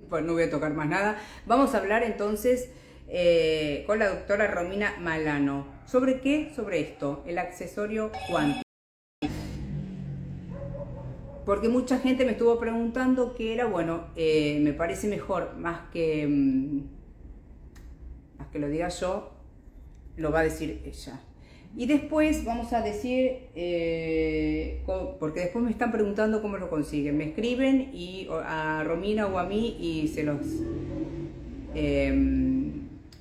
pues no voy a tocar más nada. Vamos a hablar entonces con la doctora Romina Malano. ¿Sobre qué? Sobre esto, el accesorio cuántico. Porque mucha gente me estuvo preguntando qué era, bueno, me parece mejor, más que lo diga yo, lo va a decir ella. Y después vamos a decir, porque después me están preguntando cómo lo consiguen. Me escriben y a Romina o a mí y eh,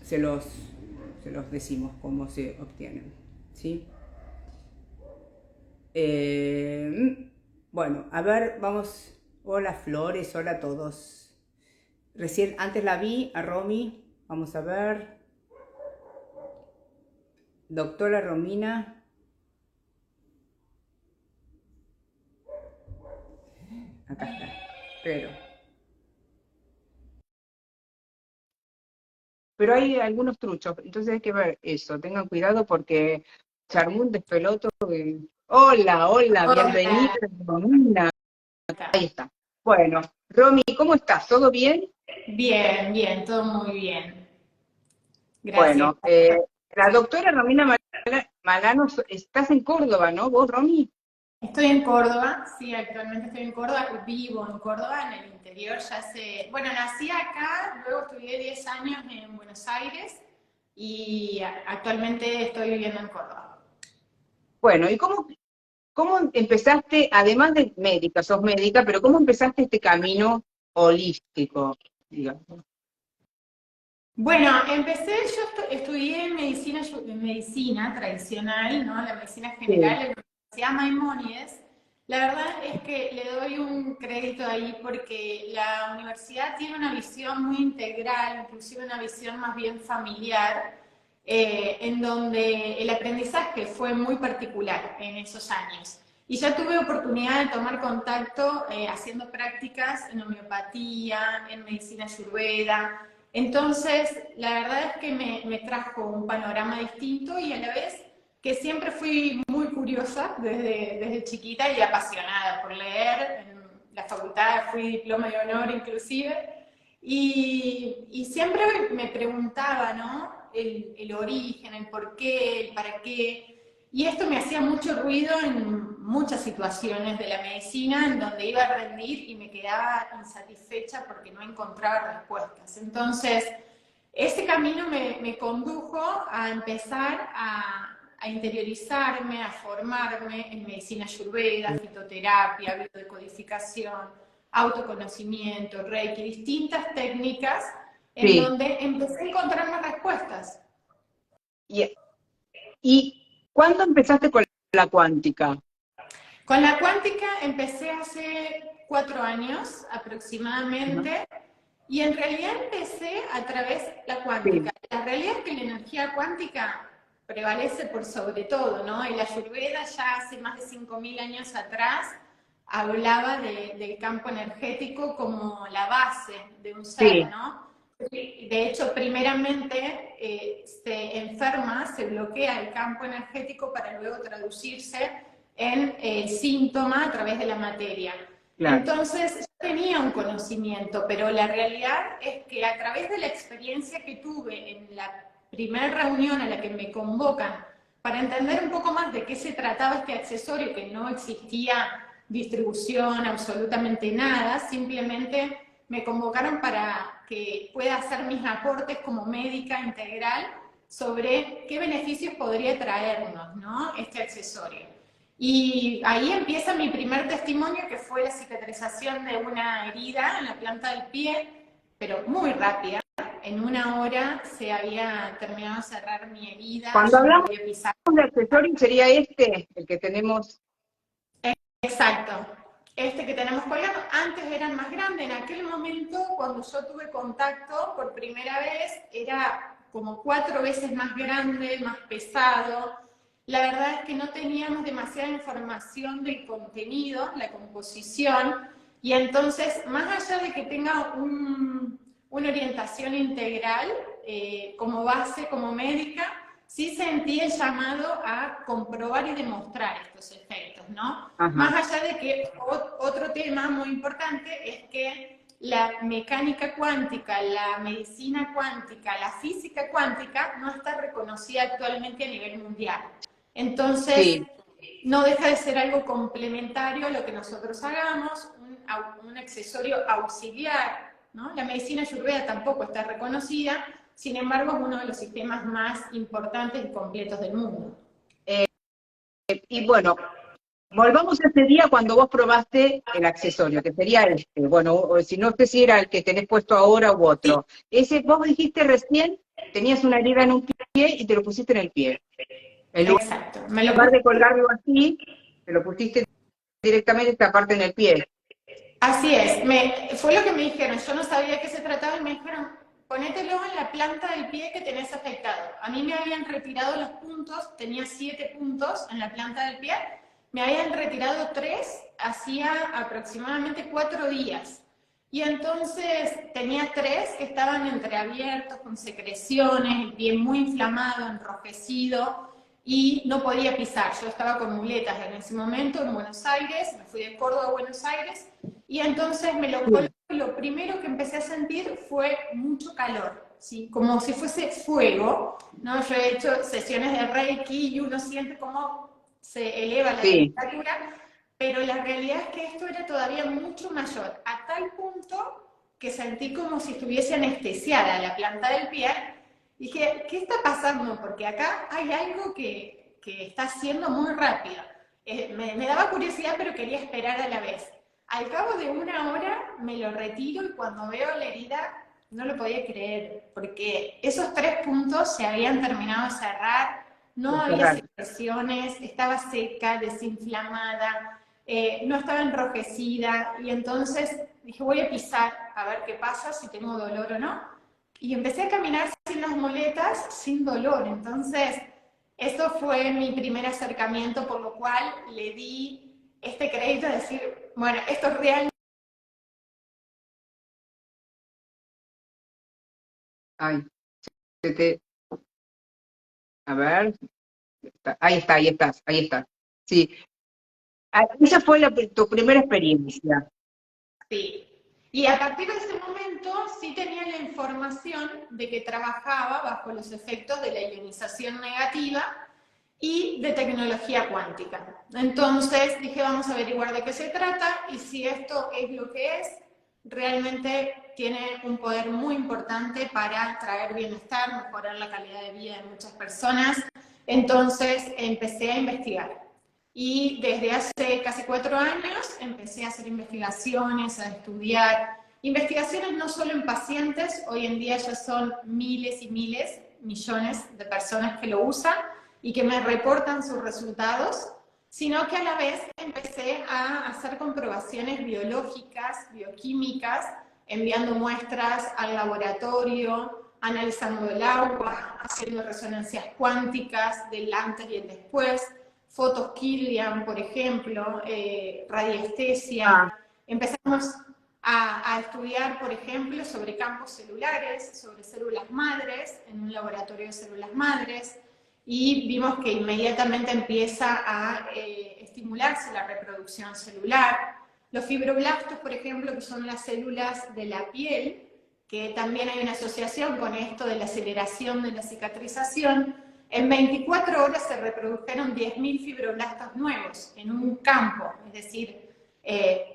se los, se los decimos cómo se obtienen. ¿Sí? Bueno, a ver, vamos. Hola Flores, hola a todos. Recién, antes la vi a Romy. Vamos a ver. Doctora Romina. Acá está. Pero hay algunos truchos, entonces hay que ver eso. Tengan cuidado porque Charmún despeloto. Hola, hola, bienvenida, Hola, Romina. Ahí está. Bueno, Romy, ¿cómo estás? ¿Todo bien? bien, bien, todo muy bien. Gracias. Bueno, la doctora Romina Malano, estás en Córdoba, ¿no? ¿Vos, Romy? Estoy en Córdoba, sí, actualmente estoy en Córdoba, vivo en Córdoba, en el interior, bueno, nací acá, luego estudié 10 años en Buenos Aires y actualmente estoy viviendo en Córdoba. Bueno, ¿y cómo empezaste, además de médica, sos médica, pero cómo empezaste este camino holístico, digamos? Bueno, estudié medicina tradicional, ¿no? La medicina Sí, general en la Universidad Maimónides. La verdad es que le doy un crédito ahí porque la universidad tiene una visión muy integral, inclusive una visión más bien familiar, en donde el aprendizaje fue muy particular en esos años. Y ya tuve oportunidad de tomar contacto haciendo prácticas en homeopatía, en medicina ayurveda. Entonces, la verdad es que me trajo un panorama distinto y a la vez que siempre fui muy curiosa desde chiquita y apasionada por leer. En la facultad fui diploma de honor inclusive. Y siempre me preguntaba, ¿no? El origen, el por qué, el para qué. Y esto me hacía mucho ruido en muchas situaciones de la medicina en donde iba a rendir y me quedaba insatisfecha porque no encontraba respuestas. Entonces, ese camino me condujo a empezar a interiorizarme, a formarme en medicina ayurveda, fitoterapia, biodecodificación, autoconocimiento, reiki, distintas técnicas en sí. donde empecé a encontrarme respuestas. ¿Y, y cuándo empezaste con la cuántica? Con la cuántica empecé hace 4 años Ajá. aproximadamente y en realidad empecé a través de la cuántica. Sí, La realidad es que la energía cuántica prevalece por sobre todo, ¿no? El Ayurveda ya hace más de 5.000 años atrás hablaba del campo energético como la base de un ser, sí, ¿no? De hecho, primeramente se enferma, se bloquea el campo energético para luego traducirse en el síntoma a través de la materia. claro. Entonces, yo tenía un conocimiento, pero la realidad es que a través de la experiencia que tuve en la primera reunión a la que me convocan para entender un poco más de qué se trataba este accesorio, que no existía distribución, absolutamente nada, simplemente me convocaron para que pueda hacer mis aportes como médica integral sobre qué beneficios podría traernos, ¿no? Este accesorio. Y ahí empieza mi primer testimonio, que fue la cicatrización de una herida en la planta del pie, pero muy rápida. En 1 hora se había terminado de cerrar mi herida, Cuando yo no hablamos podía pisar. de accesorio sería este, el que tenemos. Exacto. Este que tenemos colgando, antes eran más grandes. En aquel momento, cuando yo tuve contacto por primera vez, era como 4 veces más grande, más pesado. La verdad es que no teníamos demasiada información del contenido, la composición, y entonces, más allá de que tenga una orientación integral como base, como médica, sí sentí el llamado a comprobar y demostrar estos efectos, ¿no? Ajá, Más allá de que otro tema muy importante es que la mecánica cuántica, la medicina cuántica, la física cuántica no está reconocida actualmente a nivel mundial. Entonces, Sí. no deja de ser algo complementario a lo que nosotros hagamos, un accesorio auxiliar, ¿no? La medicina ayurveda tampoco está reconocida, sin embargo es uno de los sistemas más importantes y completos del mundo. Y bueno, volvamos a ese día cuando vos probaste el accesorio, que sería este. Bueno, o si no sé si era el que tenés puesto ahora u Sí, otro. Ese, vos dijiste recién, tenías una herida en un pie y te lo pusiste en el pie. En exacto. Me lo lugar puse. de colgarlo así, te lo pusiste directamente esta parte en el pie. Así es, fue lo que me dijeron, yo no sabía de qué se trataba y me dijeron, ponételo en la planta del pie que tenés afectado. A mí me habían retirado los puntos, tenía 7 puntos en la planta del pie, me habían retirado 3 hacía aproximadamente 4 días. Y entonces tenía 3 que estaban entreabiertos, con secreciones, el pie muy inflamado, enrojecido, y no podía pisar. Yo estaba con muletas en ese momento en Buenos Aires, me fui de Córdoba a Buenos Aires, y entonces me lo coloqué y lo primero que empecé a sentir fue mucho calor, ¿sí? Como si fuese fuego, ¿no? Yo he hecho sesiones de Reiki y uno siente cómo se eleva la Sí, temperatura, pero la realidad es que esto era todavía mucho mayor, a tal punto que sentí como si estuviese anestesiada la planta del pie. Dije, ¿qué está pasando? Porque acá hay algo que está siendo muy rápido. Me daba curiosidad, pero quería esperar a la vez. Al cabo de una hora me lo retiro y cuando veo la herida no lo podía creer, porque esos 3 puntos se habían terminado de cerrar, no de había cerrar. secreciones, estaba seca, desinflamada, no estaba enrojecida, y entonces dije, voy a pisar a ver qué pasa, si tengo dolor o no. Y empecé a caminar sin las muletas, sin dolor. Entonces, eso fue mi primer acercamiento, por lo cual le di este crédito de decir, bueno, esto es real. Ay, se te, a ver, ahí está, ahí estás, ahí estás. Sí, esa fue tu primera experiencia. Sí. Y a partir de ese momento sí tenía la información de que trabajaba bajo los efectos de la ionización negativa y de tecnología cuántica. Entonces dije, vamos a averiguar de qué se trata y si esto es lo que es, realmente tiene un poder muy importante para traer bienestar, mejorar la calidad de vida de muchas personas. Entonces empecé a investigar. Y desde hace casi 4 años empecé a hacer investigaciones, a estudiar. Investigaciones no solo en pacientes, hoy en día ya son miles y miles, millones de personas que lo usan y que me reportan sus resultados, sino que a la vez empecé a hacer comprobaciones biológicas, bioquímicas, enviando muestras al laboratorio, analizando el agua, haciendo resonancias cuánticas del antes y el después, fotos Killian, por ejemplo, radiestesia. Ah, Empezamos a estudiar, por ejemplo, sobre campos celulares, sobre células madres, en un laboratorio de células madres, y vimos que inmediatamente empieza a estimularse la reproducción celular. Los fibroblastos, por ejemplo, que son las células de la piel, que también hay una asociación con esto de la aceleración de la cicatrización, en 24 horas se reprodujeron 10.000 fibroblastos nuevos en un campo, es decir,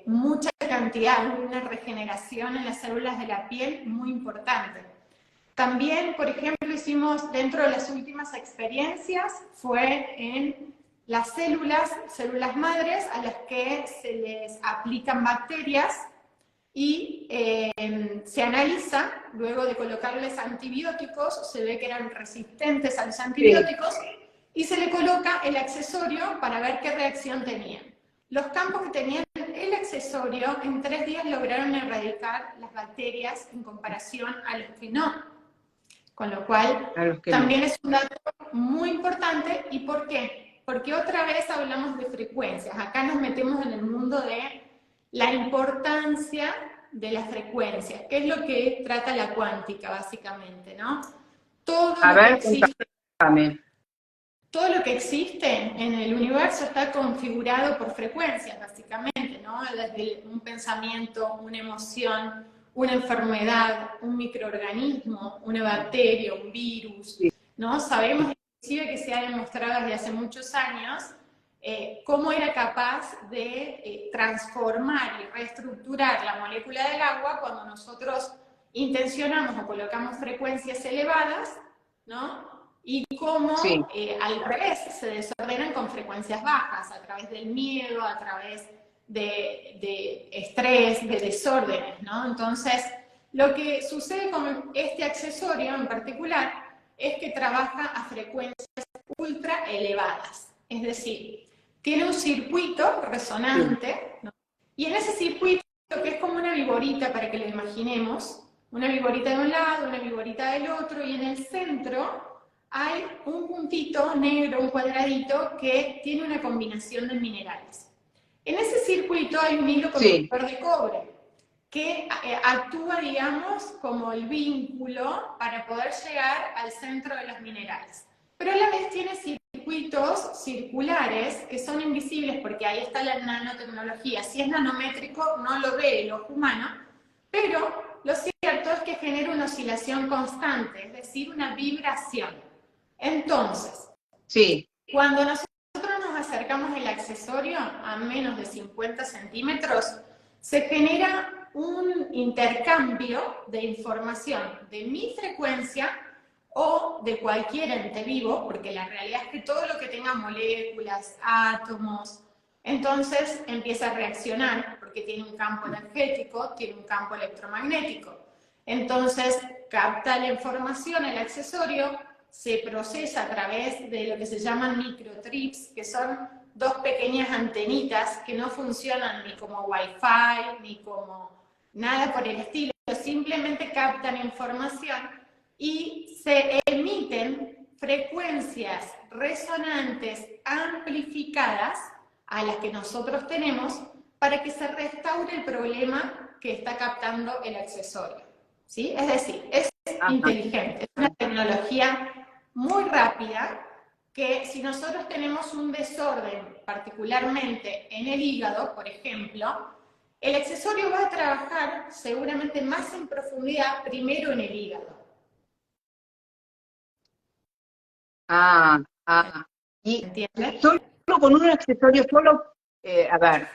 mucha cantidad, una regeneración en las células de la piel muy importante. También, por ejemplo, hicimos dentro de las últimas experiencias, fue en las células madres a las que se les aplican bacterias y se analiza, luego de colocarles antibióticos, se ve que eran resistentes a los sí. antibióticos y se le coloca el accesorio para ver qué reacción tenían. Los campos que tenían el accesorio en 3 días lograron erradicar las bacterias en comparación a los que no. Con lo cual, A los que no. también es un dato muy importante. ¿Y por qué? Porque otra vez hablamos de frecuencias. Acá nos metemos en el mundo de la importancia de las frecuencias, que es lo que trata la cuántica, básicamente, ¿no? Todo A lo que ver, existe, contame. todo lo que existe en el universo está configurado por frecuencias, básicamente, ¿no? Desde un pensamiento, una emoción, una enfermedad, un microorganismo, una bacteria, un virus, ¿no? Sabemos inclusive que se ha demostrado desde hace muchos años cómo era capaz de transformar y reestructurar la molécula del agua cuando nosotros intencionamos o colocamos frecuencias elevadas, ¿no? Y cómo al revés se desordenan con frecuencias bajas, a través del miedo, a través de estrés, de desórdenes, ¿no? Entonces, lo que sucede con este accesorio en particular es que trabaja a frecuencias ultra elevadas, es decir, tiene un circuito resonante, ¿no? Y en ese circuito, que es como una viborita para que lo imaginemos, una viborita de un lado, una viborita del otro, y en el centro hay un puntito negro, un cuadradito, que tiene una combinación de minerales. En ese circuito hay un hilo conductor de cobre, que actúa, digamos, como el vínculo para poder llegar al centro de los minerales. Pero a la vez tiene circuitos circulares que son invisibles porque ahí está la nanotecnología. Si es nanométrico, no lo ve el ojo humano, pero lo cierto es que genera una oscilación constante, es decir, una vibración. Entonces, cuando nosotros nos acercamos al accesorio a menos de 50 centímetros, se genera un intercambio de información de mi frecuencia o de cualquier ente vivo, porque la realidad es que todo lo que tenga moléculas, átomos, entonces empieza a reaccionar, porque tiene un campo energético, tiene un campo electromagnético. Entonces capta la información, el accesorio, se procesa a través de lo que se llaman microtrips, que son dos pequeñas antenitas que no funcionan ni como Wi-Fi, ni como nada por el estilo, simplemente captan información y se emiten frecuencias resonantes amplificadas a las que nosotros tenemos para que se restaure el problema que está captando el accesorio, ¿sí? Es decir, es inteligente, es una tecnología muy rápida que si nosotros tenemos un desorden, particularmente en el hígado, por ejemplo, el accesorio va a trabajar seguramente más en profundidad primero en el hígado. Y ¿Entiendes? solo con un accesorio, a ver,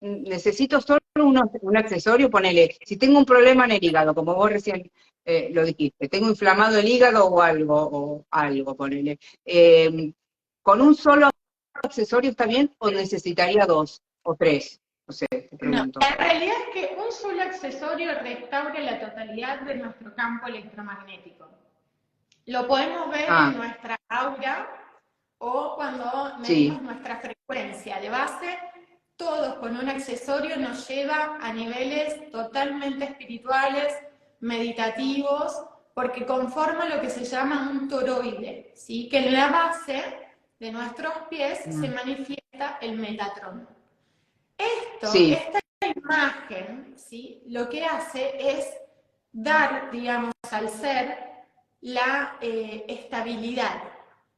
necesito solo un accesorio, ponele, si tengo un problema en el hígado, como vos recién lo dijiste, tengo inflamado el hígado o algo, ponele. ¿Con un solo accesorio está bien o necesitaría 2 o 3? No sé, te pregunto. No, la realidad es que un solo accesorio restaura la totalidad de nuestro campo electromagnético. Lo podemos ver en nuestra aura o cuando medimos nuestra frecuencia de base. Todos con un accesorio nos lleva a niveles totalmente espirituales, meditativos, porque conforma lo que se llama un toroide, ¿sí? Que en la base de nuestros pies se manifiesta el Metatrón. Esta imagen, ¿sí? Lo que hace es dar, digamos, al ser la estabilidad,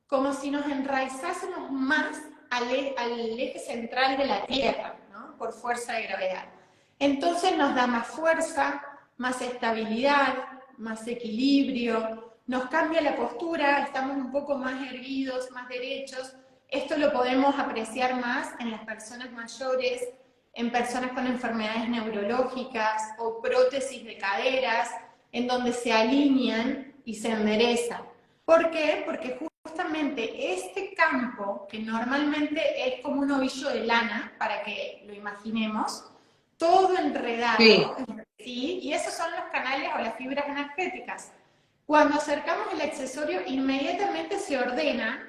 como si nos enraizásemos más al eje central de la Tierra, ¿no? Por fuerza de gravedad. Entonces nos da más fuerza, más estabilidad, más equilibrio, nos cambia la postura, estamos un poco más erguidos, más derechos. Esto lo podemos apreciar más en las personas mayores, en personas con enfermedades neurológicas o prótesis de caderas, en donde se alinean y se enderezan. ¿Por qué? Porque justamente este campo, que normalmente es como un ovillo de lana, para que lo imaginemos, todo enredado, ¿sí? Y esos son los canales o las fibras energéticas. Cuando acercamos el accesorio, inmediatamente se ordena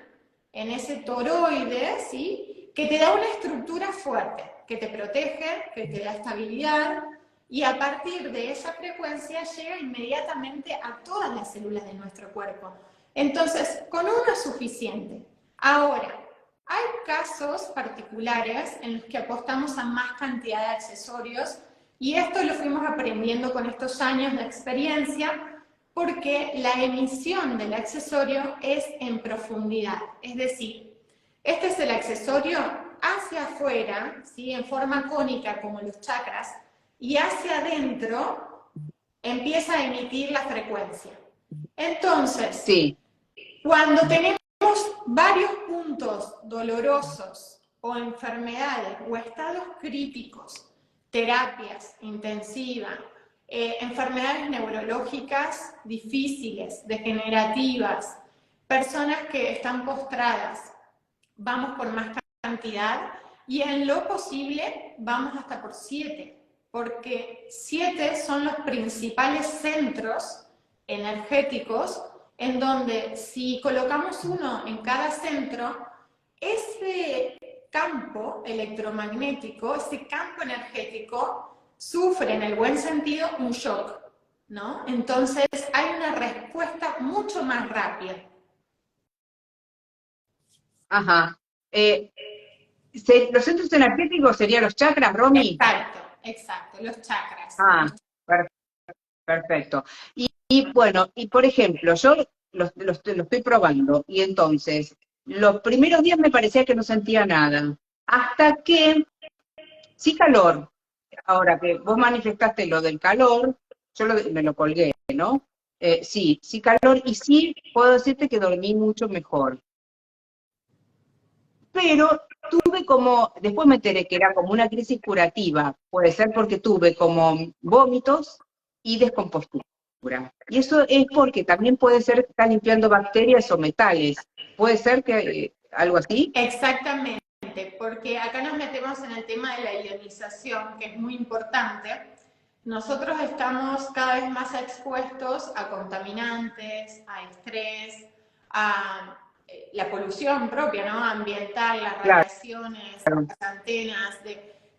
en ese toroide, ¿sí? Que te da una estructura fuerte, que te protege, que te da estabilidad, y a partir de esa frecuencia llega inmediatamente a todas las células de nuestro cuerpo. Entonces, con uno es suficiente. Ahora, hay casos particulares en los que apostamos a más cantidad de accesorios, y esto lo fuimos aprendiendo con estos años de experiencia, porque la emisión del accesorio es en profundidad. Es decir, este es el accesorio hacia afuera, ¿sí? En forma cónica como los chakras, y hacia adentro empieza a emitir la frecuencia. Entonces, Sí. cuando tenemos varios puntos dolorosos o enfermedades o estados críticos, terapias intensivas, enfermedades neurológicas difíciles, degenerativas, personas que están postradas, vamos por más cantidad y en lo posible vamos hasta por 7, porque 7 son los principales centros energéticos en donde si colocamos uno en cada centro, ese campo electromagnético, ese campo energético, sufre en el buen sentido un shock, ¿no? Entonces hay una respuesta mucho más rápida. Ajá. Eh, los centros energéticos serían los chakras, Romy. Exacto, exacto, los chakras. Ah, per- perfecto. Y bueno, y por ejemplo, yo lo estoy probando y entonces, los primeros días me parecía que no sentía nada, hasta que, sí calor, ahora que vos manifestaste lo del calor, me lo colgué, ¿no? Sí, sí calor y sí puedo decirte que dormí mucho mejor. Pero tuve como, después me enteré que era como una crisis curativa, puede ser porque tuve como vómitos y descompostura. Y eso es porque también puede ser que está limpiando bacterias o metales. Puede ser que algo así. Exactamente, porque acá nos metemos en el tema de la ionización, que es muy importante. Nosotros estamos cada vez más expuestos a contaminantes, a estrés, a la polución propia, ¿no? Ambiental, las Claro. radiaciones, las antenas,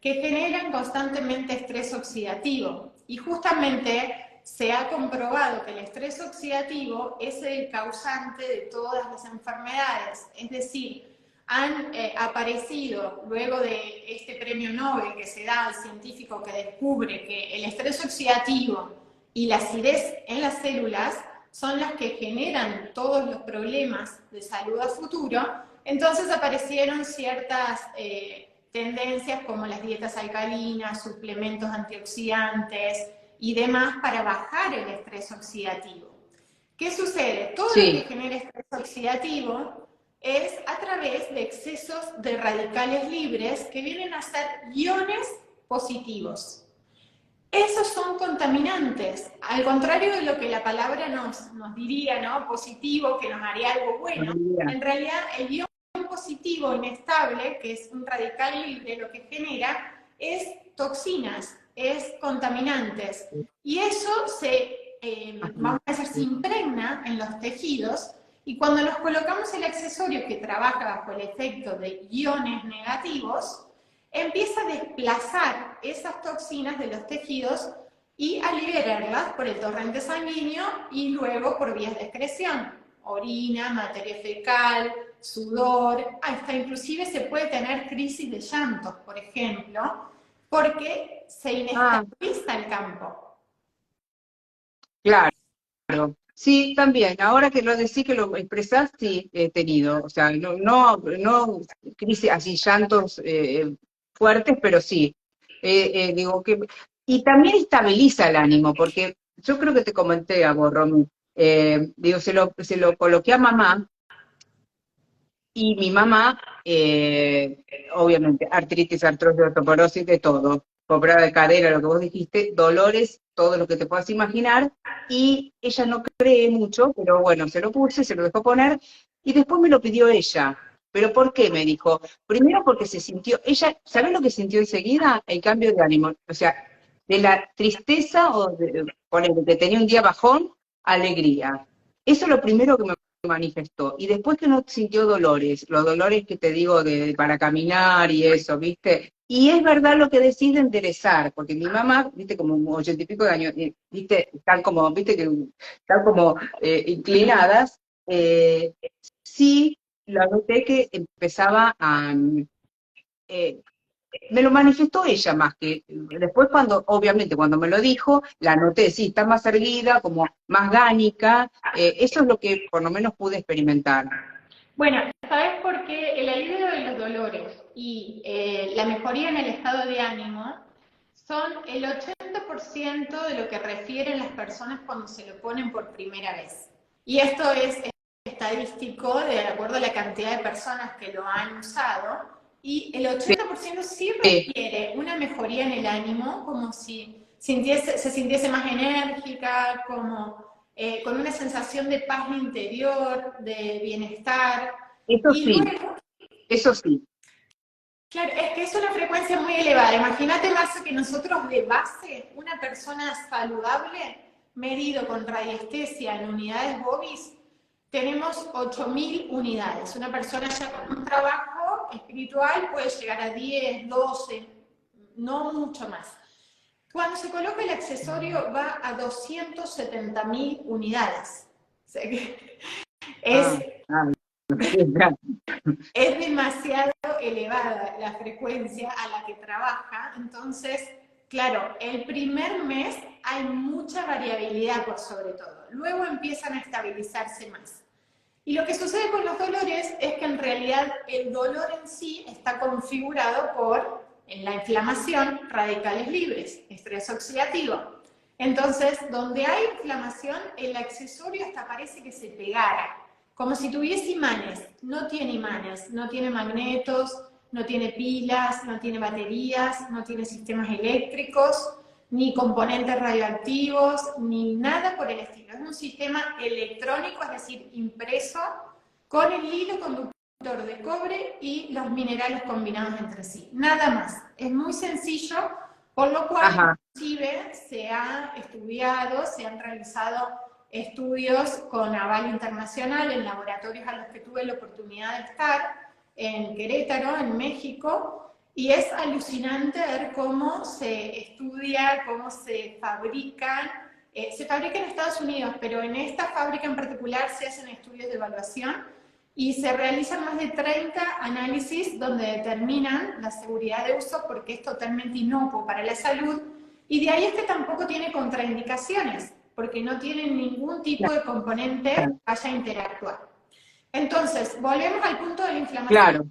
que generan constantemente estrés oxidativo. Y justamente se ha comprobado que el estrés oxidativo es el causante de todas las enfermedades. Es decir, han aparecido luego de este premio Nobel que se da al científico que descubre que el estrés oxidativo y la acidez en las células son las que generan todos los problemas de salud a futuro. Entonces aparecieron ciertas tendencias como las dietas alcalinas, suplementos antioxidantes y demás para bajar el estrés oxidativo. ¿Qué sucede? Todo lo que Sí. genera estrés oxidativo es a través de excesos de radicales libres que vienen a ser iones positivos. Esos son contaminantes, al contrario de lo que la palabra nos diría, ¿no? Positivo, que nos haría algo bueno. En realidad, el ion positivo inestable, que es un radical libre, lo que genera es toxinas, es contaminantes. Y eso vamos a decir, se impregna en los tejidos y cuando nos colocamos el accesorio que trabaja bajo el efecto de iones negativos, empieza a desplazar esas toxinas de los tejidos y a liberarlas por el torrente sanguíneo y luego por vías de excreción, orina, materia fecal, sudor, hasta inclusive se puede tener crisis de llantos, por ejemplo, porque se Ah, inestabiliza el campo. claro. Sí, también. Ahora que lo decís, que lo expresás, sí he tenido. O sea, no crisis, así llantos fuertes, pero sí. Digo que y también estabiliza el ánimo, porque yo creo que te comenté a vos, Romy. Digo, se lo coloqué a mamá y mi mamá, obviamente, artritis, artrosis, osteoporosis, de todo, pobreza de cadera, lo que vos dijiste, dolores, todo lo que te puedas imaginar, y ella no cree mucho, pero bueno, se lo puse, se lo dejó poner, y después me lo pidió ella. ¿Pero por qué? Me dijo. Primero porque se sintió, ella, ¿sabés lo que sintió enseguida? El cambio de ánimo. O sea, de la tristeza o ponele, que tenía un día bajón, alegría. Eso es lo primero que me manifestó. Y después que no sintió dolores, los dolores que te digo para caminar y eso, ¿viste? Y es verdad lo que decís de enderezar, porque mi mamá, viste, como 80 y pico de años, viste, viste que están como inclinadas, sí lo noté que empezaba a, eh, me lo manifestó ella más que después cuando, obviamente, cuando me lo dijo, la noté, sí, está más erguida, como más gánica, eso es lo que por lo menos pude experimentar. Bueno, ¿sabes por qué? El alivio de los dolores y la mejoría en el estado de ánimo son el 80% 80% de lo que refieren las personas cuando se lo ponen por primera vez. Y esto es estadístico de acuerdo a la cantidad de personas que lo han usado, y el 80% sí requiere una mejoría en el ánimo, como si se sintiese más enérgica, como con una sensación de paz interior, de bienestar. Eso Y sí, luego, eso sí. claro, es que es una frecuencia muy elevada. Imagínate, Marce, que nosotros de base, una persona saludable, medido con radiestesia en unidades Bobis, tenemos 8.000 unidades. Una persona ya con un trabajo espiritual puede llegar a 10, 12, no mucho más. Cuando se coloca el accesorio va a 270.000 unidades. O sea que es es demasiado elevada la frecuencia a la que trabaja. Entonces, claro, el primer mes hay mucha variabilidad por sobre todo. Luego empiezan a estabilizarse más. Y lo que sucede con los dolores es que en realidad el dolor en sí está configurado por, en la inflamación, radicales libres, estrés oxidativo. Entonces, donde hay inflamación, el accesorio hasta parece que se pegara, como si tuviese imanes. No tiene imanes, no tiene magnetos, no tiene pilas, no tiene baterías, no tiene sistemas eléctricos, ni componentes radioactivos, ni nada por el estilo. Es un sistema electrónico, es decir, impreso, con el hilo conductor de cobre y los minerales combinados entre sí. Nada más. Es muy sencillo, por lo cual, inclusive, se ha estudiado, se han realizado estudios con aval internacional en laboratorios a los que tuve la oportunidad de estar, en Querétaro, en México, y es alucinante ver cómo se estudia, cómo se fabrican. Se fabrica en Estados Unidos, pero en esta fábrica en particular se hacen estudios de evaluación y se realizan más de 30 análisis donde determinan la seguridad de uso porque es totalmente inocuo para la salud, y de ahí es que tampoco tiene contraindicaciones, porque no tiene ningún tipo de componente que vaya a interactuar. Entonces, volvemos al punto de la inflamación. Claro.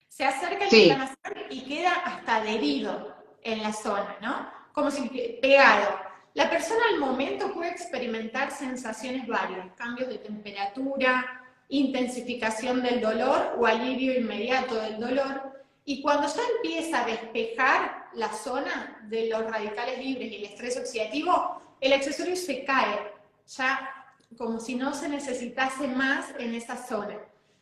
Se acerca la inflamación y queda hasta adherido en la zona, ¿no? Como si pegado. La persona al momento puede experimentar sensaciones varias, cambios de temperatura, intensificación del dolor o alivio inmediato del dolor. Y cuando ya empieza a despejar la zona de los radicales libres y el estrés oxidativo, el accesorio se cae, ya como si no se necesitase más en esa zona.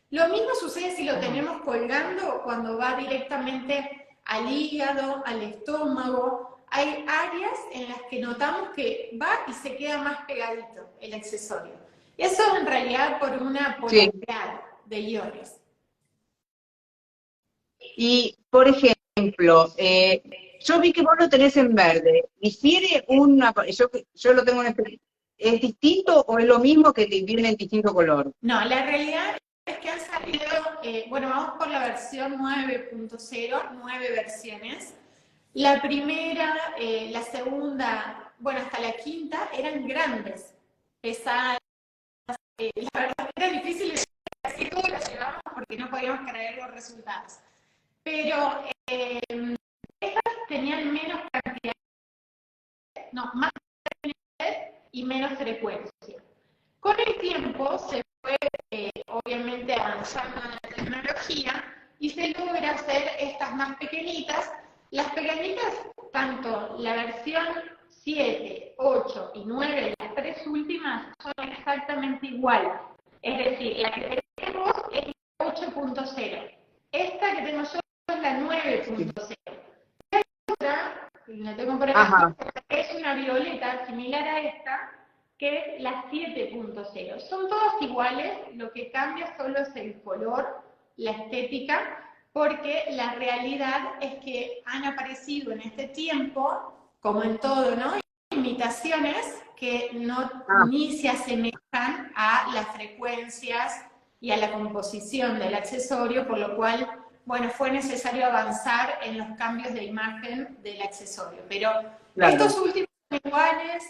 Lo mismo sucede si lo tenemos colgando cuando va directamente al hígado, al estómago. Hay áreas en las que notamos que va y se queda más pegadito el accesorio. Eso en realidad por una polaridad de iones. Y, por ejemplo, yo vi que vos lo tenés en verde. ¿Difiere yo lo tengo ¿es distinto o es lo mismo que te viene en distinto color? No, la realidad es que han salido, bueno, vamos por la versión 9.0, 9 versiones. La primera, la segunda, bueno, hasta la quinta eran grandes, pesadas. La verdad era difícil, así todo lo llevamos porque no podíamos creer los resultados. Pero estas tenían menos cantidad, no, más y menos frecuencia. Con el tiempo se fue obviamente avanzando en la tecnología y se logra hacer estas más pequeñitas. Las pequeñitas, tanto la versión 7, 8 y 9, las tres últimas, son exactamente iguales. Es decir, la que tenemos es la 8.0. Esta que tengo yo es la 9.0. La otra, la tengo por acá, es una violeta similar a esta, que es la 7.0. Son todas iguales, lo que cambia solo es el color, la estética, porque la realidad es que han aparecido en este tiempo, como en todo, ¿no? Imitaciones que ni se asemejan a las frecuencias y a la composición del accesorio, por lo cual, bueno, fue necesario avanzar en los cambios de imagen del accesorio. Pero estos últimos son iguales.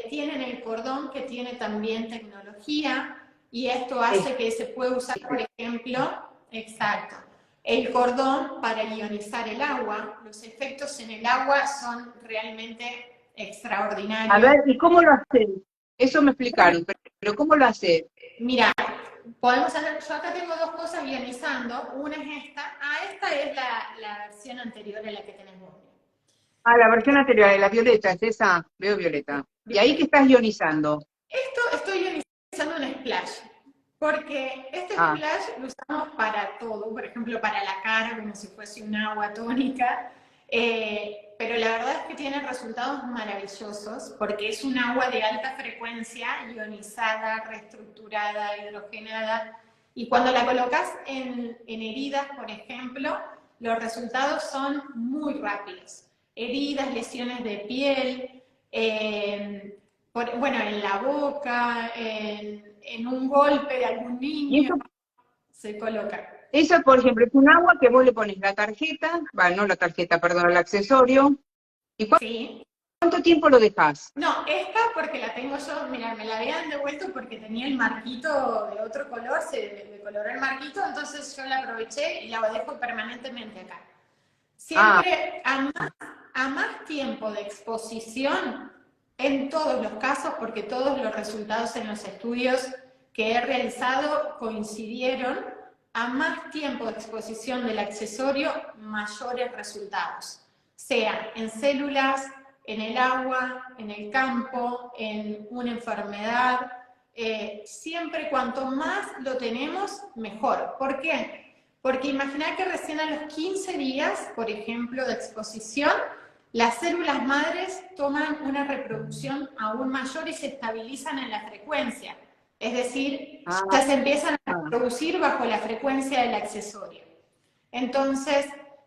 Tienen el cordón que tiene también tecnología y esto hace que se pueda usar, por ejemplo, exacto, el cordón para ionizar el agua. Los efectos en el agua son realmente A extraordinarios. ver, ¿y cómo lo haces? Eso me explicaron, pero ¿cómo lo haces? Mira, podemos hacer, yo acá tengo dos cosas ionizando, una es esta, esta es la versión anterior a la que tenés vos. Ah, la versión anterior, la violeta, es esa, veo violeta. ¿Y ahí qué estás ionizando? Esto estoy ionizando un splash, porque este Ah, splash lo usamos para todo, por ejemplo para la cara, como si fuese un agua tónica, pero la verdad es que tiene resultados maravillosos, porque es un agua de alta frecuencia, ionizada, reestructurada, hidrogenada, y cuando la colocas en heridas, por ejemplo, los resultados son muy rápidos. Heridas, lesiones de piel, bueno, en la boca, en un golpe de algún y niño, se coloca. eso, por ejemplo, es un agua que vos le pones la tarjeta, no la tarjeta, perdón, el accesorio. ¿Y Sí. cuánto tiempo lo dejás? No, esta porque la tengo yo, mira, me la habían devuelto porque tenía el marquito de otro color, se decoloró el marquito, entonces yo la aproveché y la dejo permanentemente acá. Siempre a más tiempo de exposición, en todos los casos, porque todos los resultados en los estudios que he realizado coincidieron, a más tiempo de exposición del accesorio, mayores resultados, sea en células, en el agua, en el campo, en una enfermedad, siempre cuanto más lo tenemos, mejor. ¿Por qué? Porque imaginá que recién a los 15 días, por ejemplo, de exposición, las células madres toman una reproducción aún mayor y se estabilizan en la frecuencia. Es decir, ya se empiezan a reproducir bajo la frecuencia del accesorio. Entonces,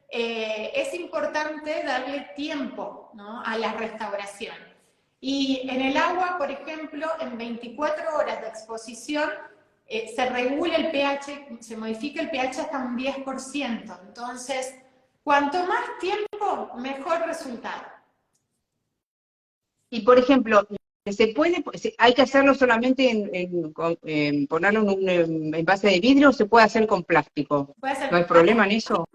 es importante darle tiempo, ¿no?, a la restauración. Y en el agua, por ejemplo, en 24 horas de exposición, se regula el pH, se modifica el pH hasta un 10%. Entonces, cuanto más tiempo, mejor resultado. Y por ejemplo, hay que hacerlo solamente ponerlo en un envase de vidrio o se puede hacer con plástico. Puede ser ¿No hay problema en eso?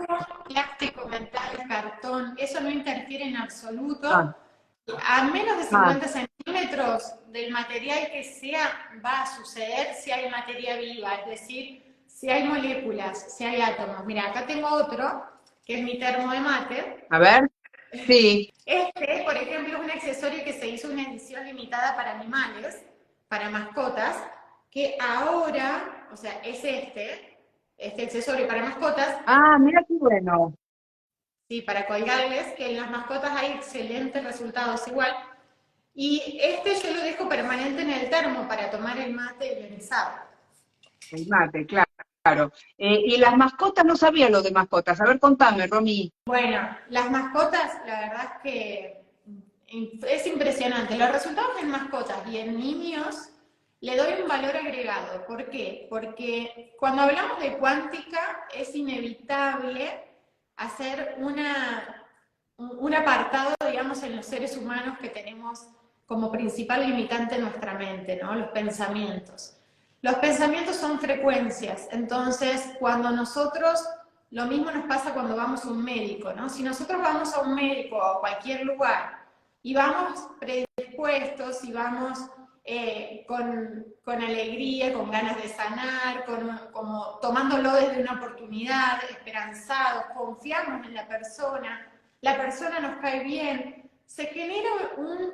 plástico, metal, cartón, eso no interfiere en absoluto. A menos de 50 centímetros del material que sea, va a suceder si hay materia viva, es decir, si hay moléculas, si hay átomos. Mira, acá tengo otro, que es mi termo de mate. A ver, sí. Este, por ejemplo, es un accesorio que se hizo una edición limitada para animales, para mascotas, que ahora, o sea, es este accesorio para mascotas. Ah, mira qué bueno. Sí, para colgarles, que en las mascotas hay excelentes resultados igual. Y este yo lo dejo permanente en el termo para tomar el mate ionizado. El mate, claro. Y las mascotas, no sabía lo de mascotas. A ver, contame, Romy. Bueno, las mascotas, la verdad es que es impresionante. Los resultados en mascotas y en niños le doy un valor agregado. ¿Por qué? Porque cuando hablamos de cuántica es inevitable hacer un apartado, digamos, en los seres humanos que tenemos como principal limitante nuestra mente, ¿no? Los pensamientos. Los pensamientos son frecuencias, entonces cuando nosotros, lo mismo nos pasa cuando vamos a un médico, ¿no? Si nosotros vamos a un médico o a cualquier lugar y vamos predispuestos y vamos con alegría, con ganas de sanar, como tomándolo desde una oportunidad, esperanzados, confiamos en la persona nos cae bien, se genera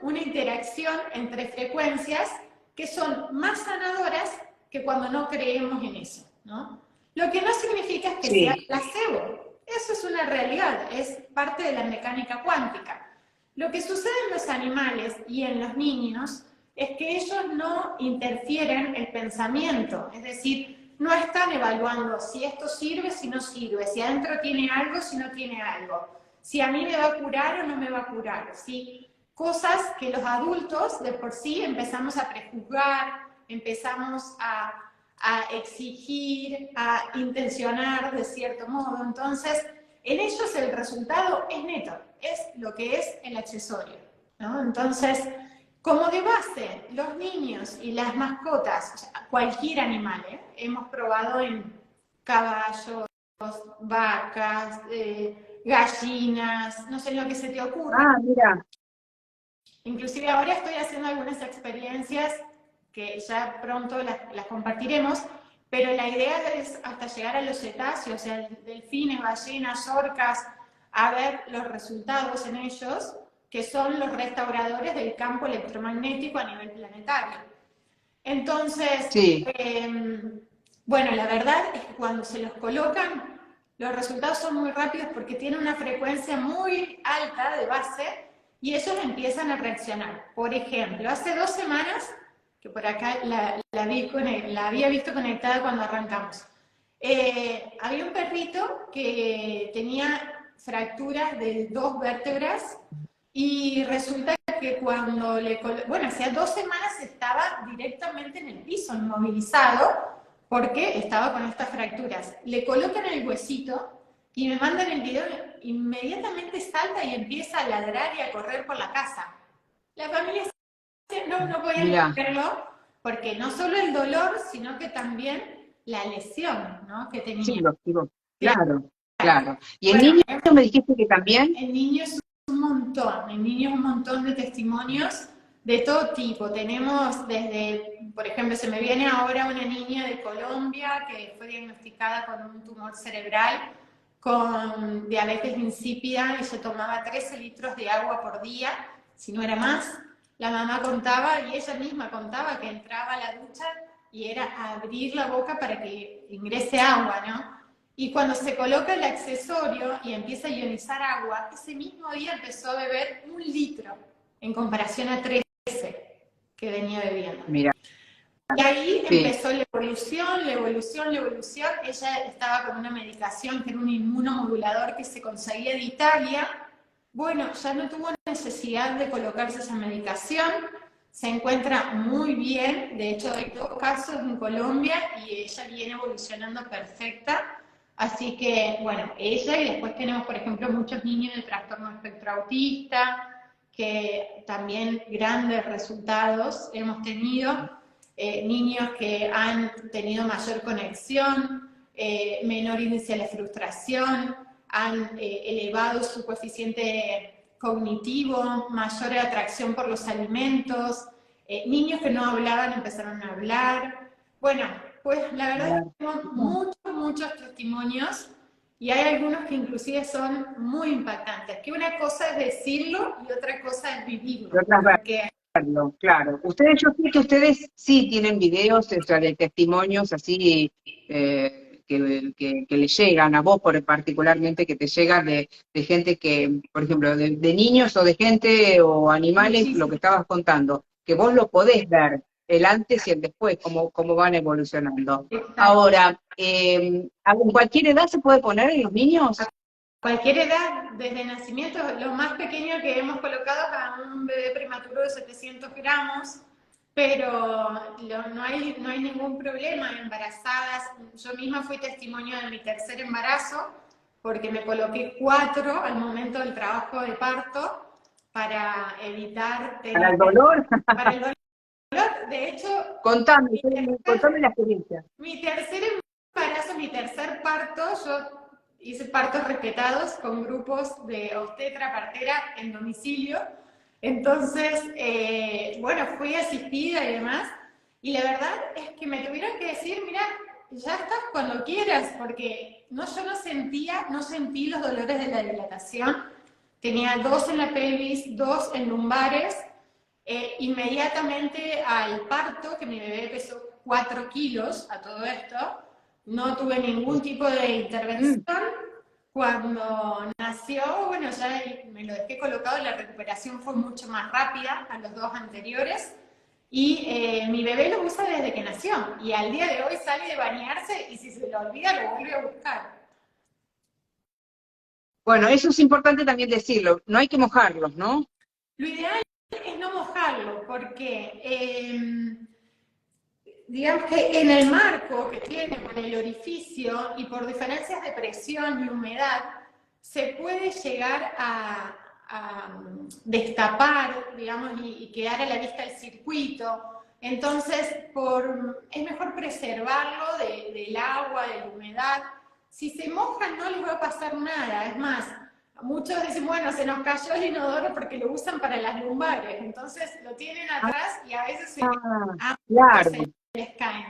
una interacción entre frecuencias que son más sanadoras que cuando no creemos en eso, ¿no? Lo que no significa es que sea placebo, eso es una realidad, es parte de la mecánica cuántica. Lo que sucede en los animales y en los niños es que ellos no interfieren el pensamiento, es decir, no están evaluando si esto sirve, si no sirve, si adentro tiene algo, si no tiene algo, si a mí me va a curar o no me va a curar, ¿sí? Cosas que los adultos de por sí empezamos a prejuzgar, empezamos a exigir, a intencionar de cierto modo. Entonces, en ellos el resultado es neto, es lo que es el accesorio, ¿no? Entonces, como de base, los niños y las mascotas, o sea, cualquier animal, hemos probado en caballos, vacas, gallinas, no sé lo que se te ocurra. Ah, mira. Inclusive ahora estoy haciendo algunas experiencias que ya pronto las compartiremos, pero la idea es hasta llegar a los cetáceos, o sea, delfines, ballenas, orcas, a ver los resultados en ellos, que son los restauradores del campo electromagnético a nivel planetario. Entonces, Sí, bueno, la verdad es que cuando se los colocan, los resultados son muy rápidos porque tienen una frecuencia muy alta de base y ellos empiezan a reaccionar. Por ejemplo, hace 2 semanas, que por acá la había visto conectada cuando arrancamos, había un perrito que tenía fracturas de 2 vértebras y resulta que cuando bueno, hacía 2 semanas estaba directamente en el piso, inmovilizado, porque estaba con estas fracturas. Le colocan el huesito y me mandan el video, inmediatamente salta y empieza a ladrar y a correr por la casa. La familia no podía mira. creerlo, porque no solo el dolor, sino que también la lesión, ¿no?, que Sí, tenía. lógico. Claro, claro. ¿Y el Bueno, niño me dijiste que también? en niños un montón, en niños un montón de testimonios de todo tipo. Tenemos desde, por ejemplo, se me viene ahora una niña de Colombia que fue diagnosticada con un tumor cerebral, con diabetes insípida y se tomaba 13 litros de agua por día, si no era más. La mamá contaba y ella misma contaba que entraba a la ducha y era abrir la boca para que ingrese agua, ¿no? Y cuando se coloca el accesorio y empieza a ionizar agua, ese mismo día empezó a beber 1 litro en comparación a 13 que venía bebiendo. Mira, Y ahí sí. empezó la evolución, la evolución, la evolución. Ella estaba con una medicación que era un inmunomodulador que se conseguía de Italia. Bueno, ya no tuvo necesidad de colocarse esa medicación. Se encuentra muy bien. De hecho, hay 2 casos en Colombia y ella viene evolucionando perfecta. Así que, bueno, ella y después tenemos, por ejemplo, muchos niños de trastorno espectro autista, que también grandes resultados hemos tenido. Niños que han tenido mayor conexión, menor índice de frustración, han elevado su coeficiente cognitivo, mayor atracción por los alimentos, niños que no hablaban empezaron a hablar. Bueno, pues la verdad es que tenemos muchos testimonios y hay algunos que inclusive son muy impactantes, que una cosa es decirlo y otra cosa es vivirlo, De otras porque verlo, claro. Ustedes, yo sé que ustedes sí tienen videos, o sea, de testimonios así que le llegan a vos particularmente, que te llegan de gente que, por ejemplo, de niños o de gente o animales, lo muchísimo. que estabas contando, que vos lo podés ver, el antes y el después, cómo van evolucionando. Exacto. Ahora, ¿en cualquier edad se puede poner en los niños? Cualquier edad, desde nacimiento, lo más pequeño que hemos colocado para un bebé prematuro de 700 gramos, pero no hay ningún problema. Embarazadas, yo misma fui testimonio de mi tercer embarazo, porque me coloqué 4 al momento del trabajo de parto para evitar Para tener, el dolor, para el dolor. De hecho, contame, mi contame la experiencia. mi tercer embarazo, mi tercer parto, yo hice partos respetados con grupos de obstetra, partera en domicilio. Entonces, bueno, fui asistida y demás. Y la verdad es que me tuvieron que decir, mira, ya estás cuando quieras, porque yo no sentí los dolores de la dilatación. Tenía 2 en la pelvis, 2 en lumbares. Inmediatamente al parto, que mi bebé pesó 4 kilos a todo esto, no tuve ningún tipo de intervención. Cuando nació, bueno, ya me lo dejé colocado, la recuperación fue mucho más rápida a los 2 anteriores. Y mi bebé lo usa desde que nació. Y al día de hoy sale de bañarse y si se lo olvida lo vuelve a buscar. Bueno, eso es importante también decirlo, no hay que mojarlos, ¿no? Lo ideal es no mojarlo porque digamos que en el marco que tiene con el orificio y por diferencias de presión y humedad, se puede llegar a destapar, digamos, y quedar a la vista el circuito. Entonces, es mejor preservarlo del agua, de la humedad. si se mojan no les va a pasar nada. Es más, muchos dicen, bueno, se nos cayó el inodoro porque lo usan para las lumbares, entonces lo tienen atrás y a veces Ah, se claro, les caen.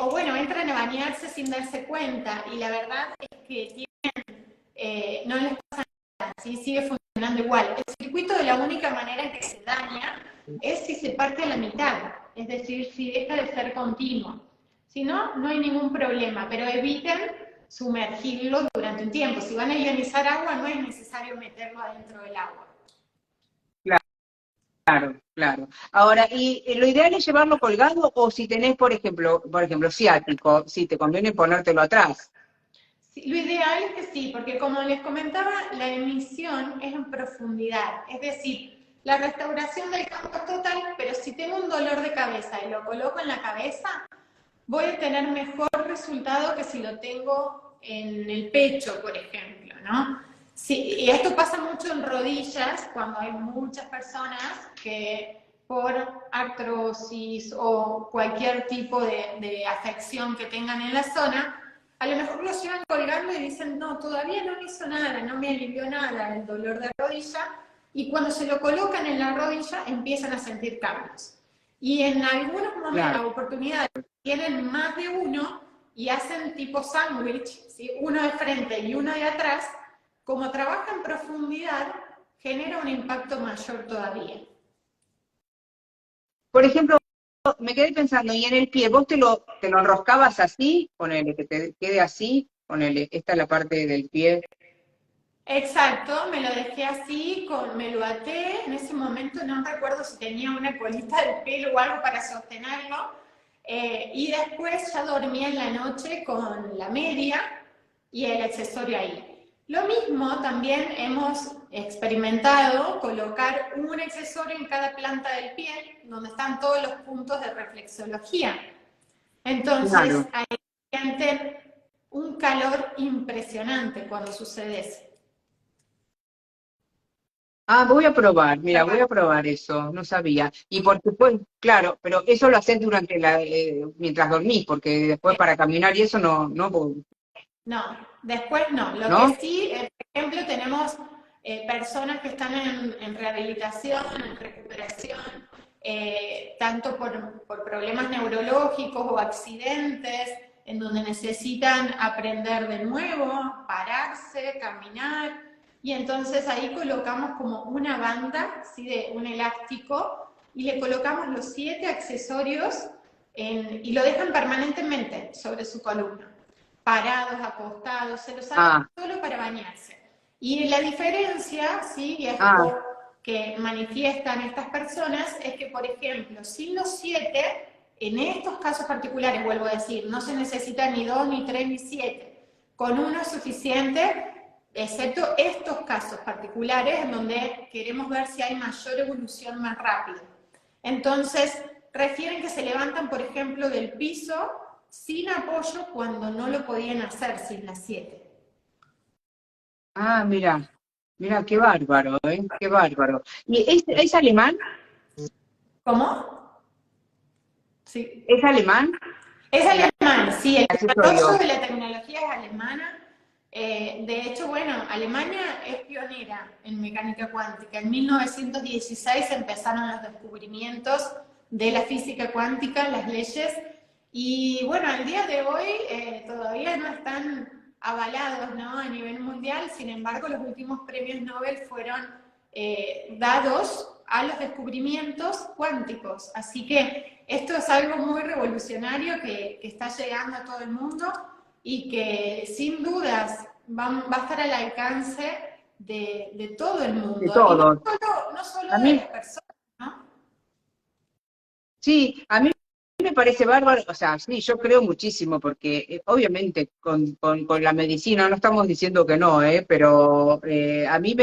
O bueno, entran a bañarse sin darse cuenta y la verdad es que no les pasa nada, ¿sí? Sigue funcionando igual. El circuito de la única manera en que se daña es si se parte a la mitad, es decir, si deja de ser continuo. Si no, no hay ningún problema, pero eviten sumergirlo durante un tiempo. Si van a ionizar agua, no es necesario meterlo adentro del agua. claro, claro. Ahora, ¿y lo ideal es llevarlo colgado o si tenés, por ejemplo, ciático, si te conviene ponértelo atrás? Sí, lo ideal es que sí, porque como les comentaba, la emisión es en profundidad, es decir, la restauración del campo es total, pero si tengo un dolor de cabeza y lo coloco en la cabeza, voy a tener mejor resultado que si lo tengo en el pecho, por ejemplo, ¿no? Sí, y esto pasa mucho en rodillas, cuando hay muchas personas que por artrosis o cualquier tipo de afección que tengan en la zona, a lo mejor lo llevan colgando y dicen, no, todavía no me hizo nada, no me alivió nada el dolor de rodilla, y cuando se lo colocan en la rodilla empiezan a sentir cambios. Y en algunos momentos, Claro. oportunidades, tienen más de uno y hacen tipo sándwich, ¿sí? Uno de frente y uno de atrás, como trabaja en profundidad, genera un impacto mayor todavía. Por ejemplo, me quedé pensando, y en el pie, ¿vos te lo enroscabas así? Ponele, que te quede así, ponele, esta es la parte del pie. Exacto, me lo dejé así, me lo até, en ese momento no recuerdo si tenía una colita de pelo o algo para sostenerlo, y después ya dormía en la noche con la media y el accesorio ahí. Lo mismo también hemos experimentado colocar un accesorio en cada planta del pie, donde están todos los puntos de reflexología. Entonces, Claro. ahí sienten un calor impresionante cuando sucede eso. Ah, voy a probar, mira, voy a probar eso, no sabía. Y por supuesto, claro, pero eso lo haces mientras dormís, porque después para caminar y eso No, después no. Lo que ¿no? sí, por ejemplo, tenemos personas que están en rehabilitación, en recuperación, tanto por problemas neurológicos o accidentes, en donde necesitan aprender de nuevo, pararse, caminar, y entonces ahí colocamos como una banda, ¿sí? De un elástico, y le colocamos los 7 accesorios y lo dejan permanentemente sobre su columna, parados, acostados, se los sacan Ah, solo para bañarse. Y la diferencia, ¿sí? Y ah, esto que manifiestan estas personas es que, por ejemplo, sin los 7, en estos casos particulares, vuelvo a decir, no se necesita ni 2, ni 3, ni 7. Con uno es suficiente, excepto estos casos particulares en donde queremos ver si hay mayor evolución más rápido. Entonces, refieren que se levantan, por ejemplo, del piso sin apoyo cuando no lo podían hacer sin las 7. mira, qué bárbaro, ¿eh? Qué bárbaro. ¿Y es alemán? ¿Cómo? Sí. ¿Es alemán Es el alemán, sí, el desarrollo accesorio? de la tecnología es alemana. De hecho, bueno, Alemania es pionera en mecánica cuántica. En 1916 empezaron los descubrimientos de la física cuántica, las leyes, y bueno, al día de hoy todavía no están avalados, ¿no? A nivel mundial. Sin embargo, los últimos premios Nobel fueron dados a los descubrimientos cuánticos. Así que esto es algo muy revolucionario que está llegando a todo el mundo y que sin dudas va a estar al alcance de todo el De mundo. Y todos. no solo A de mí, las personas, ¿no? sí, a mí me parece bárbaro, o sea, sí, yo creo muchísimo, porque obviamente con la medicina, no estamos diciendo que no, pero a mí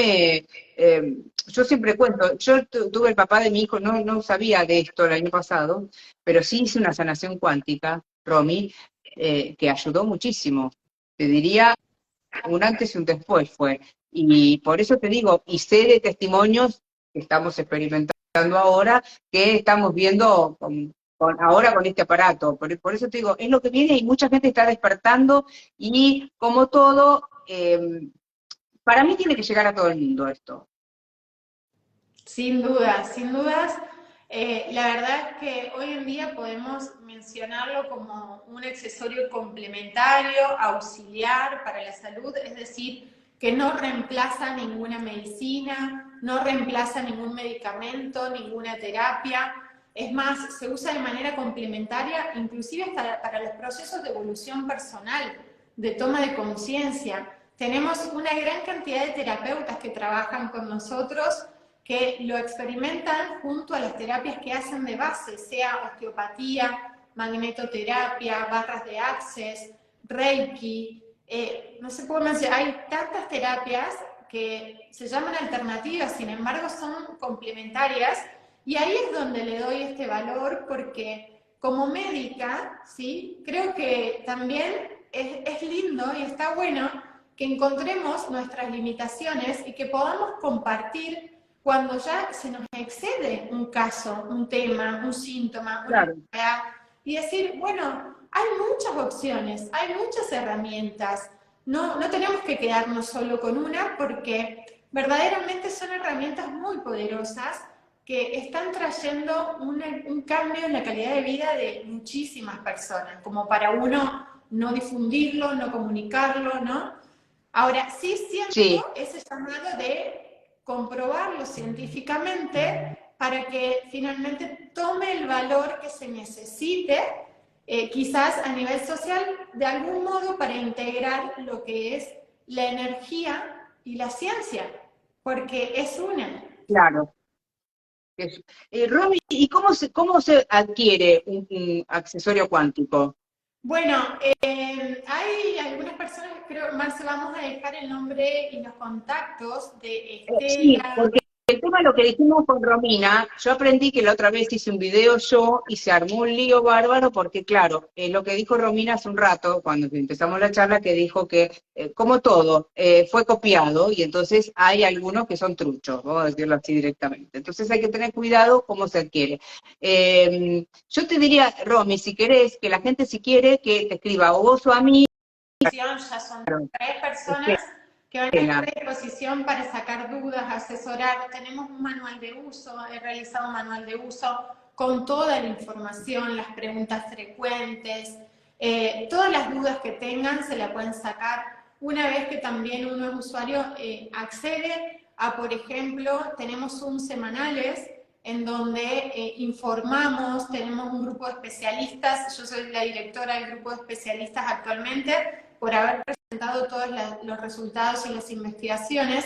yo siempre cuento, yo tuve el papá de mi hijo, no sabía de esto el año pasado, pero sí hice una sanación cuántica, Romy, que ayudó muchísimo. Te diría, un antes y un después fue. Y por eso te digo, y sé de testimonios que estamos experimentando ahora, que estamos viendo ahora con este aparato. Por eso te digo, es lo que viene y mucha gente está despertando y como todo, para mí tiene que llegar a todo el mundo esto. Sin dudas, sin dudas. La verdad es que hoy en día podemos mencionarlo como un accesorio complementario, auxiliar para la salud, es decir, que no reemplaza ninguna medicina, no reemplaza ningún medicamento, ninguna terapia. Es más, se usa de manera complementaria, inclusive hasta para los procesos de evolución personal, de toma de conciencia. Tenemos una gran cantidad de terapeutas que trabajan con nosotros que lo experimentan junto a las terapias que hacen de base, sea osteopatía, magnetoterapia, barras de access, reiki, no se puede mencionar, hay tantas terapias que se llaman alternativas, sin embargo son complementarias, y ahí es donde le doy este valor porque como médica, ¿sí? Creo que también es lindo y está bueno que encontremos nuestras limitaciones y que podamos compartir cuando ya se nos excede un caso, un tema, un síntoma, una Claro. enfermedad, y decir, bueno, hay muchas opciones, hay muchas herramientas, no tenemos que quedarnos solo con una porque verdaderamente son herramientas muy poderosas que están trayendo un cambio en la calidad de vida de muchísimas personas, como para uno no difundirlo, no comunicarlo, ¿no? Ahora, sí Sí, siento ese llamado de comprobarlo científicamente para que finalmente tome el valor que se necesite, quizás a nivel social, de algún modo para integrar lo que es la energía y la ciencia, porque es una. claro. Eso. Romy, ¿y cómo se adquiere un accesorio cuántico? Bueno, hay algunas personas, creo, Marce, vamos a dejar el nombre y los contactos de Sí, Estela. porque el tema de lo que dijimos con Romina, yo aprendí que la otra vez hice un video yo y se armó un lío bárbaro porque, claro, lo que dijo Romina hace un rato, cuando empezamos la charla, que dijo que, como todo, fue copiado y entonces hay algunos que son truchos, vamos a decirlo así directamente. Entonces hay que tener cuidado cómo se adquiere. Yo te diría, Romy, si querés, que la gente si quiere, que te escriba o vos o a mí, Ya son tres personas que van a estar a disposición para sacar dudas, asesorar. Tenemos un manual de uso, he realizado un manual de uso con toda la información, las preguntas frecuentes, todas las dudas que tengan se la pueden sacar una vez que también uno es usuario, accede a, por ejemplo, tenemos un semanales en donde informamos, tenemos un grupo de especialistas, yo soy la directora del grupo de especialistas actualmente, por haber presentado todos los resultados y las investigaciones,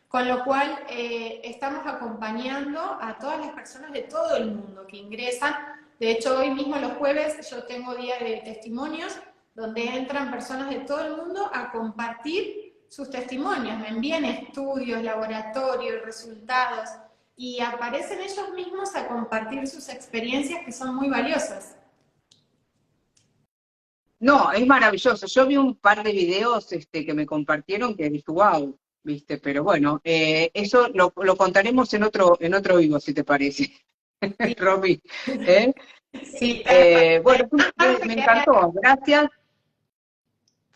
con lo cual estamos acompañando a todas las personas de todo el mundo que ingresan. De hecho, hoy mismo los jueves yo tengo día de testimonios donde entran personas de todo el mundo a compartir sus testimonios, me envían estudios, laboratorios, resultados, y aparecen ellos mismos a compartir sus experiencias que son muy valiosas. no, es maravilloso. Yo vi un par de videos que me compartieron que dije, wow, viste, pero bueno, eso lo contaremos en otro vivo, si te parece, Sí, Romy. ¿Eh? sí, Bueno, me encantó, gracias.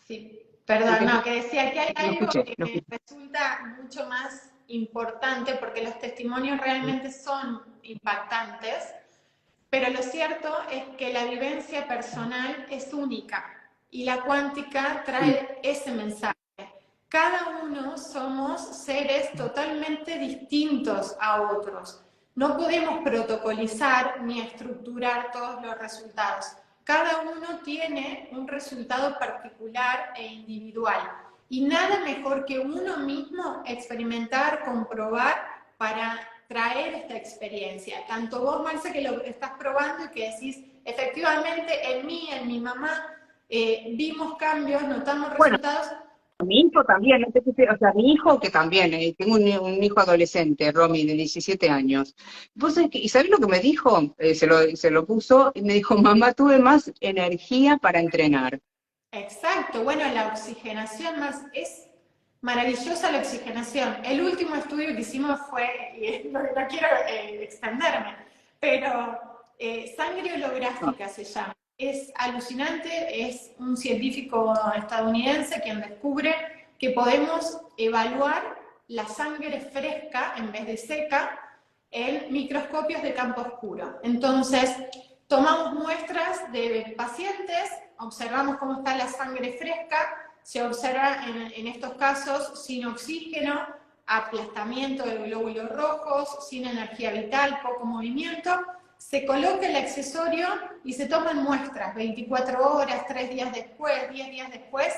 sí, perdón, no, que decía que hay No algo escuché, que no me escuché. resulta mucho más importante porque los testimonios realmente son impactantes, pero lo cierto es que la vivencia personal es única y la cuántica Sí. trae ese mensaje. Cada uno somos seres totalmente distintos a otros. No podemos protocolizar ni estructurar todos los resultados. Cada uno tiene un resultado particular e individual. Y nada mejor que uno mismo experimentar, comprobar para traer esta experiencia. Tanto vos, Marce, que lo estás probando y que decís, efectivamente, en mí, en mi mamá, vimos cambios, notamos Bueno, resultados. mi hijo también, no sé o sea, mi hijo que también, tengo un hijo adolescente, Romy, de 17 años. ¿Y sabés lo que me dijo? Se lo puso y me dijo, mamá, tuve más energía para entrenar. Exacto, bueno, la oxigenación más es maravillosa la oxigenación. El último estudio que hicimos fue, y no quiero extenderme, pero Sangre holográfica se llama. Es alucinante, es un científico estadounidense quien descubre que podemos evaluar la sangre fresca en vez de seca en microscopios de campo oscuro. Entonces, tomamos muestras de pacientes, observamos cómo está la sangre fresca, se observa en estos casos sin oxígeno, aplastamiento de glóbulos rojos, sin energía vital, poco movimiento. Se coloca el accesorio y se toman muestras 24 horas, 3 días después, 10 días después.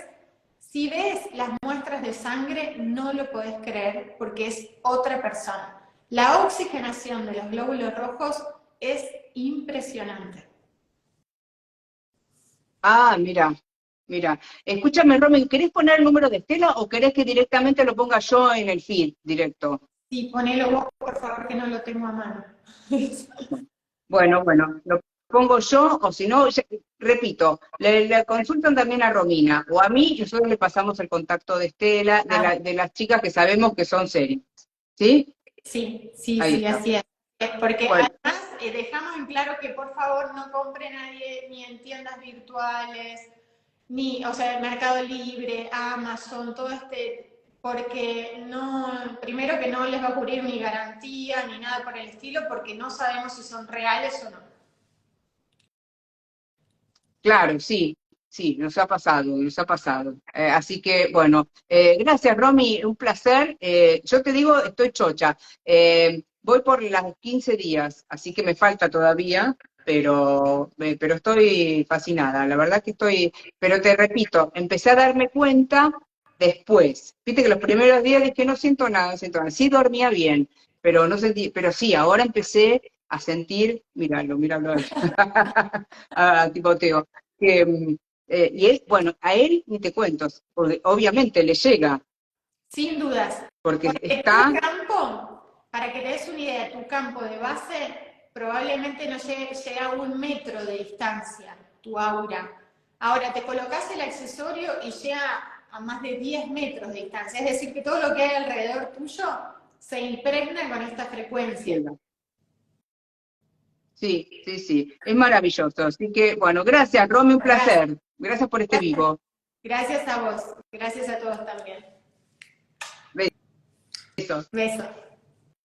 Si ves las muestras de sangre, no lo podés creer porque es otra persona. La oxigenación de los glóbulos rojos es impresionante. Ah, mira, mira. Escúchame, Romy, ¿querés poner el número de Estela o querés que directamente lo ponga yo en el feed directo? Sí, ponelo vos, por favor, que no lo tengo a mano. Bueno, lo pongo yo, o si no, repito, le consultan también a Romina, o a mí, y nosotros le pasamos el contacto de Estela, de las chicas que sabemos que son serias. ¿Sí? Sí, Ahí está. así es. Porque Bueno, además dejamos en claro que por favor no compre nadie ni en tiendas virtuales, ni, o sea, Mercado Libre, Amazon, todo porque no, primero que no les va a ocurrir ni garantía ni nada por el estilo, porque no sabemos si son reales o no. claro, sí, sí, nos ha pasado, nos ha pasado. Así que, bueno, gracias, Romy, un placer. Yo te digo, estoy chocha. Voy por las 15 días, así que me falta todavía, pero estoy fascinada. La verdad que estoy, pero te repito, empecé a darme cuenta después. Viste que los primeros días dije, no siento nada, no siento nada. Sí dormía bien, pero no sentí, pero sí, ahora empecé a sentir, míralo, a Timoteo, que, y él, bueno, a él ni te cuento, porque obviamente le llega, Sin dudas. porque Porque tu está, campo, para que te des una idea, tu campo de base probablemente no llegue a 1 metro de distancia, tu aura. Ahora, te colocas el accesorio y llega a más de 10 metros de distancia. Es decir, que todo lo que hay alrededor tuyo se impregna con esta frecuencia. sí, sí, sí, es maravilloso. Así que, bueno, gracias, Romy, un Gracias, placer. Gracias por este vivo. gracias a vos, gracias a todos también. Besos. Besos.